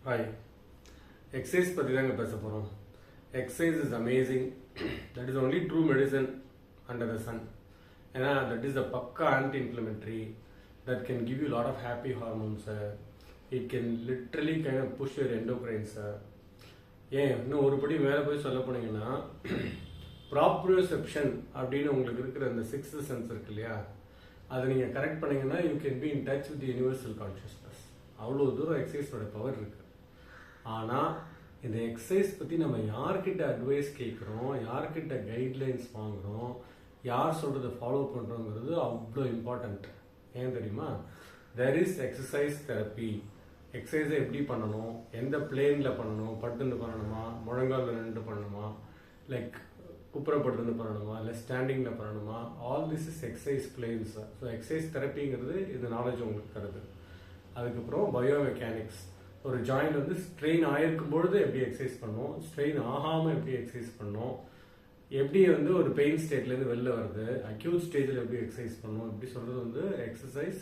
Hi, exercise பற்றி தாங்க பேச போகிறோம். Exercise is amazing. That is only true medicine under the sun. ஏன்னா தட் இஸ் த பக்கா anti inflammatory that can give you lot of happy hormones. It can literally kind of push your endocrines. ஏன் இன்னும் ஒரு படி மேலே போய் சொல்ல போனீங்கன்னா ப்ராப்ரியோசெப்ஷன் அப்படின்னு உங்களுக்கு இருக்கிற அந்த சிக்ஸ்த் சென்ஸ் இருக்கு இல்லையா, அதை நீங்கள் கரெக்ட் பண்ணீங்கன்னா you can be in touch with universal consciousness. அவ்வளோ தூரம் எக்ஸசைஸோட பவர் இருக்குது. ஆனால் இந்த எக்ஸசைஸ் பற்றி நம்ம யார்கிட்ட அட்வைஸ் கேட்குறோம், யார்கிட்ட கைட்லைன்ஸ் வாங்குகிறோம், யார் சொல்கிறத ஃபாலோ பண்ணுறோங்கிறது அவ்வளோ இம்பார்ட்டண்ட். ஏன் தெரியுமா? There is exercise therapy. எக்ஸசைஸை எப்படி பண்ணணும், எந்த பிளேனில் பண்ணணும், படுத்துன்னு பண்ணணுமா, முழங்காலில் நின்று பண்ணணுமா, லைக் குப்புறப்பட்டு பண்ணணுமா, இல்லை ஸ்டாண்டிங்கில் பண்ணணுமா, all this is exercise planes. So exercise தெரப்பிங்கிறது இந்த நாலேஜ் உங்களுக்கு தருது. அதுக்கப்புறம் பயோமெக்கானிக்ஸ். ஒரு ஜாயிண்ட் வந்து ஸ்ட்ரெயின் ஆகிருக்கும் பொழுது எப்படி எக்ஸசைஸ் பண்ணணும், ஸ்ட்ரெயின் ஆகாமல் எப்படி எக்ஸசைஸ் பண்ணணும், எப்படி வந்து ஒரு பெயின் ஸ்டேட்லேருந்து வெளில வருது, அக்யூட் ஸ்டேஜில் எப்படி எக்ஸசைஸ் பண்ணணும், இப்படி சொல்கிறது வந்து exercise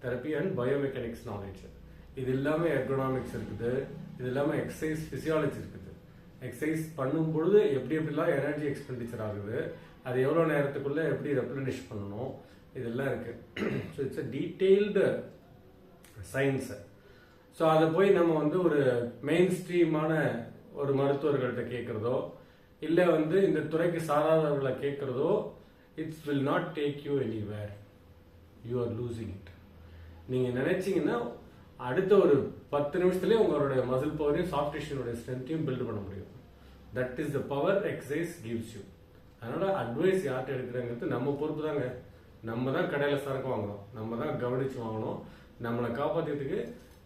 therapy and biomechanics knowledge. இது இல்லாமல் எர்கோனாமிக்ஸ் இருக்குது, இது இல்லாமல் எக்ஸசைஸ் ஃபிசியாலஜி இருக்குது. எக்ஸசைஸ் பண்ணும்பொழுது எப்படிலாம் எனர்ஜி எக்ஸ்பெண்டிச்சர் ஆகுது, அது எவ்வளோ நேரத்துக்குள்ளே எப்படி ரெப்ளனிஷ் பண்ணணும், இதெல்லாம் இருக்குது. So it's a detailed science. So அதை போய் நம்ம வந்து ஒரு மெயின் ஸ்ட்ரீமான ஒரு மருத்துவர்கள்ட்ட கேட்குறதோ, இல்லை வந்து இந்த துறைக்கு சாராதவர்களை கேட்குறதோ, it's will not take you anywhere. You are losing it. நீங்கள் நினைச்சீங்கன்னா அடுத்த ஒரு 10 நிமிஷத்துலேயே உங்களுடைய மசில் பவரையும் சாஃப்ட் டிஷ்யூனுடைய ஸ்ட்ரென்த்தையும் பில்ட் பண்ண முடியும். That is the power exercise gives you. அதனால அட்வைஸ் யார்கிட்ட எடுக்கிறாங்கிறது நம்ம பொறுப்பு தாங்க. நம்ம தான் கடையில் சரக்கு வாங்கணும், நம்ம தான் கவனித்து வாங்கணும். நம்மளை காப்பாற்றுறதுக்கு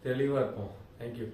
தெளிவாக இருப்போம். தேங்க்யூ.